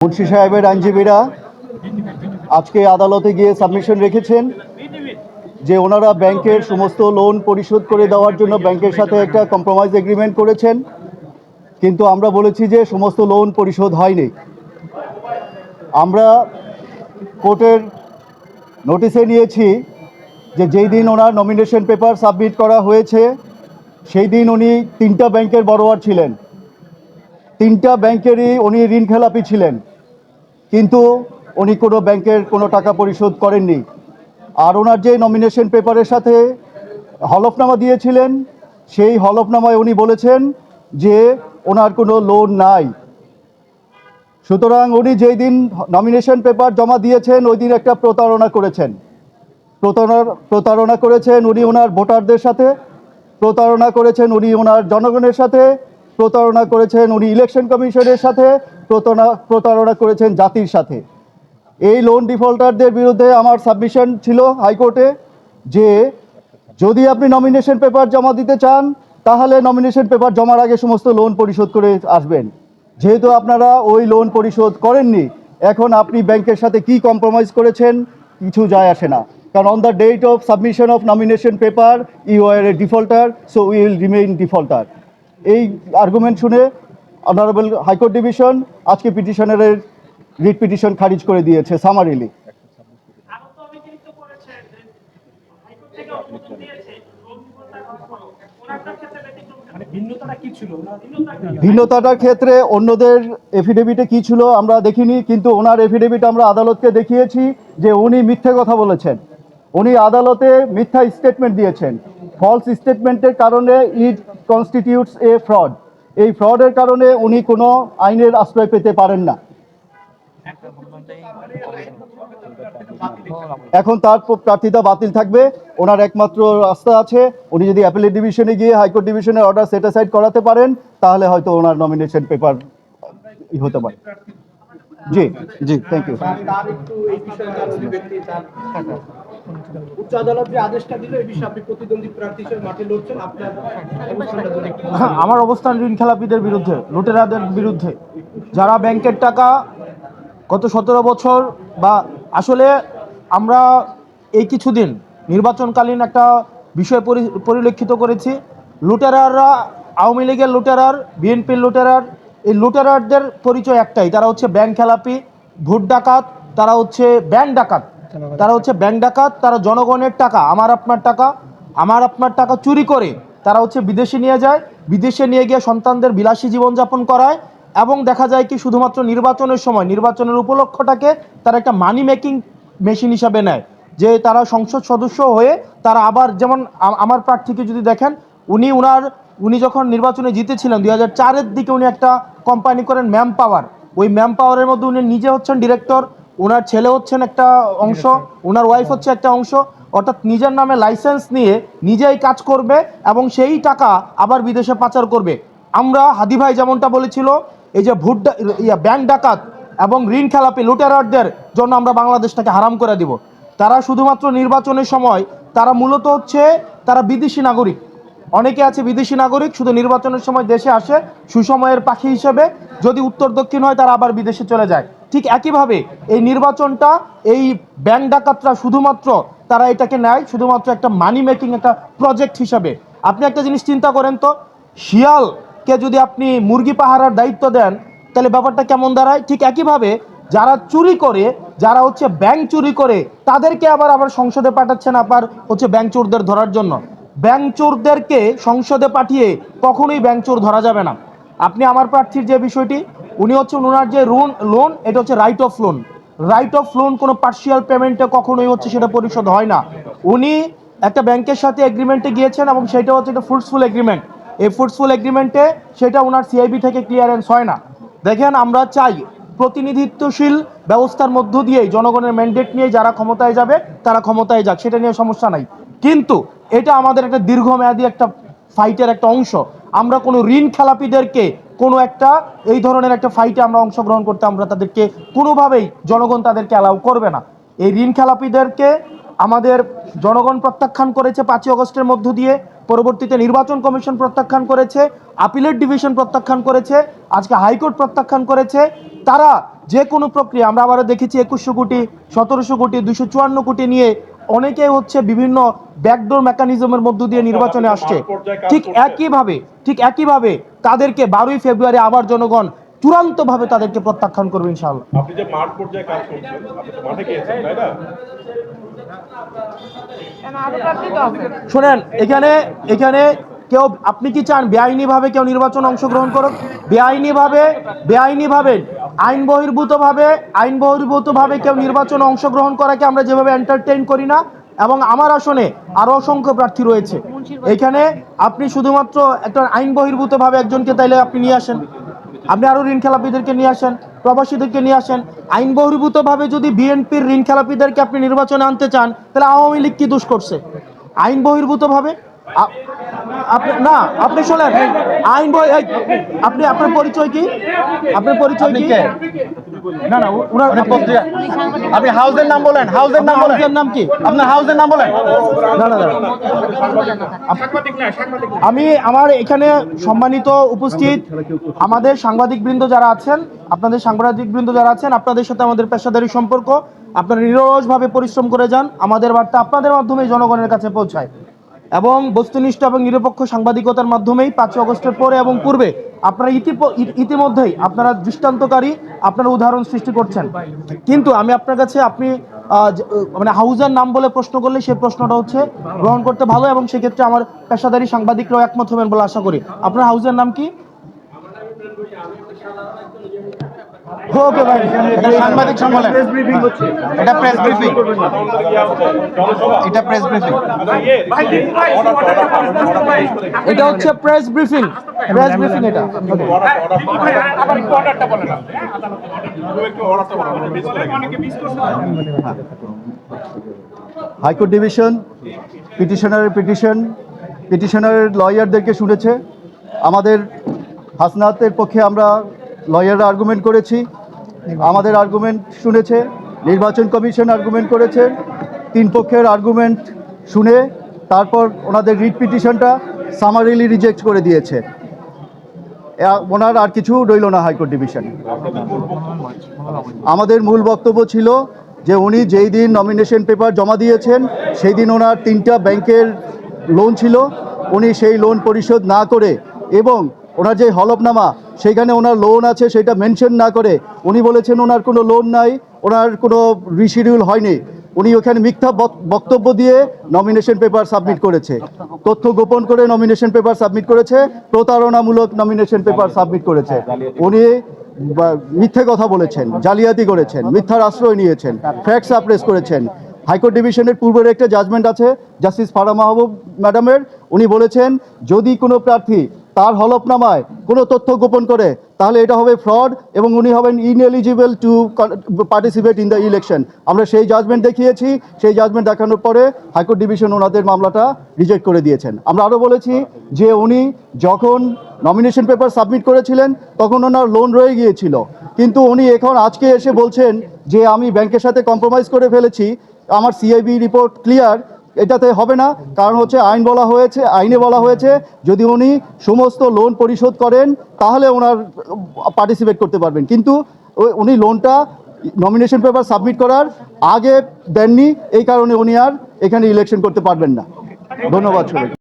মুন্সি সাহেবের আইনজীবীরা আজকে আদালতে গিয়ে সাবমিশন রেখেছেন যে ওনারা ব্যাংকের সমস্ত লোন পরিশোধ করে দেওয়ার জন্য ব্যাংকের সাথে একটা কম্প্রোমাইজ এগ্রিমেন্ট করেছেন, কিন্তু আমরা বলেছি যে সমস্ত লোন পরিশোধ হয়নি। আমরা কোর্টের নোটিশে নিয়েছি যে যেই দিন ওনার নমিনেশন পেপার সাবমিট করা হয়েছে সেই দিন উনি 3টা ব্যাংকের বড়োয়ার ছিলেন, 3টা ব্যাংকেরই উনি ঋণ খেলাপি ছিলেন, কিন্তু উনি কোনো ব্যাংকের কোনো টাকা পরিশোধ করেননি। আর ওনার যে নমিনেশন পেপারের সাথে হলফনামা দিয়েছিলেন সেই হলফনামায় উনি বলেছেন যে ওনার কোনো লোন নাই। সুতরাং উনি যেই দিন নমিনেশন পেপার জমা দিয়েছেন ওই দিন একটা প্রতারণা করেছেন। প্রতারণা করেছেন উনি ওনার ভোটারদের সাথে, প্রতারণা করেছেন উনি ওনার জনগণের সাথে, প্রতারণা করেছেন উনি ইলেকশন কমিশনের সাথে, প্রতারণা করেছেন জাতির সাথে। এই লোন ডিফল্টারদের বিরুদ্ধে আমার সাবমিশন ছিল হাইকোর্টে যে যদি আপনি নমিনেশন পেপার জমা দিতে চান তাহলে নমিনেশন পেপার জমার আগে সমস্ত লোন পরিশোধ করে আসবেন। যেহেতু আপনারা ওই লোন পরিশোধ করেননি, এখন আপনি ব্যাংকের সাথে কি কম্প্রোমাইজ করেছেন কিছু যায় আসে না, কারণ on the date of submission of nomination paper you are a defaulter, so we will remain defaulter. এই আর্গুমেন্ট শুনে অনারেবল হাইকোর্ট ডিভিশন আজকে পিটিশনারের রিট পিটিশন খারিজ করে দিয়েছে সামারিলি। ভিন্নতাটার ক্ষেত্রে অন্যদের এফিডেভিটে কি ছিল আমরা দেখিনি, কিন্তু ওনার এফিডেভিট আমরা আদালতকে দেখিয়েছি যে উনি মিথ্যে কথা বলেছেন, উনি আদালতে মিথ্যা স্টেটমেন্ট দিয়েছেন। ফলস স্টেটমেন্টের কারণে ইট কনস্টিটিউটস এ ফ্রড। এই ফ্রডের কারণে উনি কোনো আইনের আশ্রয় পেতে পারেন না। এখন তার প্রার্থিতা বাতিল থাকবে। ওনার একমাত্র রাস্তা আছে, উনি যদি অ্যাপিলেট ডিভিশনে গিয়ে হাইকোর্ট ডিভিশনের অর্ডার সেট অ্যাসাইড করাতে পারেন তাহলে হয়তো ওনার নমিনেশন পেপার হতে পারে। জি জি, থ্যাংক ইউ। উচ্চ আদালত যে আদেশটা দিল এই বিষয়ে আপনি প্রতিদ্বন্দ্বী প্রার্থী হিসেবে মাঠে লড়ছেন, আপনার অবস্থানটা বলুন। আমার অবস্থান ঋণ খেলাপিদের বিরুদ্ধে, লুটেরাদের বিরুদ্ধে, যারা ব্যাংকের টাকা গত 17 বছর বা আসলে আমরা এই কিছুদিন নির্বাচনকালীন একটা বিষয় পরিলক্ষিত করেছি। লুটেরাররা আওয়ামী লীগের লুটেরার, বিএনপির লুটেরার, এই লুটেরারদের পরিচয় একটাই, তারা হচ্ছে ব্যাংক খেলাপি, ভোট ডাকাত, তারা হচ্ছে ব্যাংক ডাকাত, তারা জনগণের টাকা, আমার আপনার টাকা চুরি করে তারা হচ্ছে বিদেশে নিয়ে যায়, বিদেশে নিয়ে গিয়ে সন্তানদের বিলাসী জীবনযাপন করায়, এবং দেখা যায় কি শুধুমাত্র নির্বাচনের সময় নির্বাচনের উপলক্ষটাকে তারা একটা মানি মেকিং মেশিন হিসাবে নেয়, যে তারা সংসদ সদস্য হয়ে তারা আবার, যেমন আমার প্রার্থীকে যদি দেখেন, উনি যখন নির্বাচনে জিতেছিলেন 2004-এর দিকে উনি একটা কোম্পানি করেন ম্যাম পাওয়ার। ওই ম্যাম পাওয়ারের মধ্যে উনি নিজে হচ্ছেন ডিরেক্টর, ওনার ছেলে হচ্ছেন একটা অংশ, ওনার ওয়াইফ হচ্ছে একটা অংশ, অর্থাৎ নিজের নামে লাইসেন্স নিয়ে নিজেই কাজ করবে এবং সেই টাকা আবার বিদেশে পাচার করবে। আমরা হাদি ভাই যেমনটা বলেছিল, এই যে ব্যাংক ডাকাত এবং ঋণ খেলাপি লুটেরারদের জন্য আমরা বাংলাদেশটাকে হারাম করে দিব। তারা শুধুমাত্র নির্বাচনের সময়, তারা মূলত হচ্ছে তারা বিদেশি নাগরিক, অনেকে আছে বিদেশি নাগরিক, শুধু নির্বাচনের সময় দেশে আসে সুসময়ের পাখি হিসেবে, যদি উত্তর দক্ষিণ হয় তারা আবার বিদেশে চলে যায়। ঠিক একইভাবে এই নির্বাচনটা, এই ব্যাংক ডাকাতরা শুধুমাত্র তারা এটাকে নেয় শুধুমাত্র একটা মানি মেকিং একটা প্রজেক্ট হিসাবে। আপনি একটা জিনিস চিন্তা করেন তো, শিয়ালকে যদি আপনি মুরগি পাহারার দায়িত্ব দেন তাহলে ব্যাপারটা কেমন দাঁড়ায়। ঠিক একইভাবে যারা চুরি করে, যারা হচ্ছে ব্যাংক চুরি করে, তাদেরকে আবার সংসদে পাঠাচ্ছেন আবার হচ্ছে ব্যাংক চোরদের ধরার জন্য। ব্যাংক চোরদেরকে সংসদে পাঠিয়ে কখনোই ব্যাংক চোর ধরা যাবে না। আপনি আমার প্রার্থীর যে বিষয়টি, উনি হচ্ছে ওনার যে লোন, এটা হচ্ছে রাইট অফ লোন, কোনো পার্সিয়াল পেমেন্টে কখনোই হচ্ছে সেটা পরিশোধ হয় না। উনি একটা ব্যাংকের সাথে এগ্রিমেন্টে গিয়েছেন এবং সেটা হচ্ছে একটা ফ্রুটফুল এগ্রিমেন্ট। এই ফ্রুটফুল এগ্রিমেন্টে সেটা ওনার সিআইবি থেকে ক্লিয়ারেন্স হয় না। দেখেন, আমরা চাই প্রতিনিধিত্বশীল ব্যবস্থার মধ্য দিয়েই জনগণের ম্যান্ডেট নিয়ে যারা ক্ষমতায় যাবে তারা ক্ষমতায় যাক, সেটা নিয়ে সমস্যা নাই, কিন্তু এটা আমাদের একটা দীর্ঘমেয়াদী একটা ফাইটের একটা অংশ। আমরা কোনো ঋণ খেলাপিদেরকে কোনো একটা এই ধরনের একটা ফাইটে আমরা অংশগ্রহণ করতে আমরা তাদেরকে কোনোভাবেই জনগণ তাদেরকে অ্যালাউ করবে না। এই ঋণ খেলাপিদেরকে আমাদের জনগণ প্রত্যাখ্যান করেছে 5ই আগস্টের মধ্য দিয়ে, পরবর্তীতে নির্বাচন কমিশন প্রত্যাখ্যান করেছে, আপিলেট ডিভিশন প্রত্যাখ্যান করেছে, আজকে হাইকোর্ট প্রত্যাখ্যান করেছে। তারা যে কোনো প্রক্রিয়া আমরা আবারও দেখেছি 2100 কোটি 1700 কোটি 254 কোটি নিয়ে অনেকেই হচ্ছে বিভিন্ন ব্যাকডোর মেকানিজমের মধ্য দিয়ে নির্বাচনে আসছে। ঠিক একইভাবে তাদেরকে 12ই ফেব্রুয়ারি আবার জনগণ চূড়ান্তভাবে তাদেরকে প্রত্যাখ্যান করবে ইনশাআল্লাহ। আপনি যে মাঠ পর্যায়ে কাজ করছেন, আপনি তো মাঠে গিয়েছেন, তাই না? শোনেন, এখানে কেউ, আপনি কি চান বেআইনিভাবে কেউ নির্বাচনে অংশগ্রহণ করুক? বেআইনিভাবে আইন বহির্ভূতভাবে কেউ নির্বাচনে অংশগ্রহণ করাকে আমরা যেভাবে এন্টারটেইন করি না, এবং আমার আসনে আরো অসংখ্য প্রার্থী রয়েছে, এখানে আপনি শুধুমাত্র একটা আইন বহির্ভূতভাবে একজনকে তাইলে আপনি নিয়ে আসেন, আপনি আরো ঋণ খেলাপিদেরকে নিয়ে আসেন, প্রবাসীদেরকে নিয়ে আসেন। আইন বহির্ভূতভাবে যদি বিএনপির ঋণ খেলাপিদেরকে আপনি নির্বাচনে আনতে চান, তাহলে আওয়ামী লীগ কি দোষ করছে? আইন বহির্ভূতভাবে আপনি না, আপনি শোনেন, আপনি আপনার পরিচয় কি? আপনার পরিচয় কি? না উনার আপনি হাউসের নাম বলেন, হাউসের নাম কি? আপনার হাউসের নাম বলেন। না আমি আমার এখানে সম্মানিত উপস্থিত আমাদের সাংবাদিকবৃন্দ যারা আছেন, আপনাদের আপনাদের সাথে আমাদের পেশাদারি সম্পর্ক, আপনারা নিরলসভাবে পরিশ্রম করে যান, আমাদের বার্তা আপনাদের মাধ্যমে জনগণের কাছে পৌঁছায়, এবং বস্তুনিষ্ঠ এবং নিরপেক্ষ সাংবাদিকতার মাধ্যমেই 5 আগস্টের পরে এবং পূর্বে আপনারা ইতিমধ্যেই আপনারা দৃষ্টান্তকারী, আপনারা উদাহরণ সৃষ্টি করছেন। কিন্তু আমি আপনার কাছে, আপনি মানে হাউজের নাম বলে প্রশ্ন করলে সেই প্রশ্নটা হচ্ছে গ্রহণ করতে ভালো, এবং সেক্ষেত্রে আমার পেশাদারী সাংবাদিকরাও একমত হবেন বলে আশা করি। আপনার হাউজের নাম কি? ওকে ভাই, সাংবাদিক সম্মেলন, এটা প্রেস ব্রিফিং, এটা প্রেস ব্রিফিং, এটা হচ্ছে প্রেস ব্রিফিং এটা। হাইকোর্ট ডিভিশন পিটিশনারের লয়ারদেরকে শুনেছে। আমাদের হাসনাতের পক্ষে আমরা লয়াররা আর্গুমেন্ট করেছি, আমাদের আর্গুমেন্ট শুনেছে, নির্বাচন কমিশন আর্গুমেন্ট করেছে। 3 পক্ষের আর্গুমেন্ট শুনে তারপর ওনাদের রিট পিটিশনটা সামারিলি রিজেক্ট করে দিয়েছে। ওনার আর কিছু রইল না হাইকোর্ট ডিভিশনে। আমাদের মূল বক্তব্য ছিল যে উনি যেই দিন নমিনেশন পেপার জমা দিয়েছেন সেই দিন ওনার 3টা ব্যাংকের লোন ছিল, উনি সেই লোন পরিশোধ না করে, এবং ওনার যে হলফনামা সেখানে ওনার লোন আছে সেটা মেনশন না করে উনি বলেছেন ওনার কোনো লোন নাই, ওনার কোনো রিশিডিউল হয়নি। উনি ওখানে মিথ্যা বক্তব্য দিয়ে নমিনেশন পেপার সাবমিট করেছে, তথ্য গোপন করে নমিনেশন পেপার সাবমিট করেছে, প্রতারণামূলক নমিনেশন পেপার সাবমিট করেছে। উনি মিথ্যে কথা বলেছেন, জালিয়াতি করেছেন, মিথ্যার আশ্রয় নিয়েছেন, ফ্যাক্ট সাপ্রেস করেছেন। হাইকোর্ট ডিভিশনের পূর্বের একটা জাজমেন্ট আছে জাস্টিস ফারা মাহবুব ম্যাডামের, উনি বলেছেন যদি কোনো প্রার্থী তার হলফনামায় কোনো তথ্য গোপন করে তাহলে এটা হবে ফ্রড এবং উনি হবেন ineligible to participate in the election. আমরা সেই জাজমেন্ট দেখিয়েছি, সেই জাজমেন্ট দেখানোর পরে হাইকোর্ট ডিভিশন ওনাদের মামলাটা রিজেক্ট করে দিয়েছেন। আমরা আরও বলেছি যে উনি যখন নমিনেশন পেপার সাবমিট করেছিলেন তখন ওনার লোন রয়ে গিয়েছিল, কিন্তু উনি এখন আজকে এসে বলছেন যে আমি ব্যাংকের সাথে কম্প্রোমাইজ করে ফেলেছি, আমার সিআইবি রিপোর্ট ক্লিয়ার, এটাতে হবে না। কারণ হচ্ছে আইনে বলা হয়েছে যদি উনি সমস্ত লোন পরিশোধ করেন তাহলে ওনার পার্টিসিপেট করতে পারবেন, কিন্তু উনি লোনটা নমিনেশন পেপার সাবমিট করার আগে দেননি, এই কারণে উনি আর এখানে ইলেকশন করতে পারবেন না। ধন্যবাদ সবাই।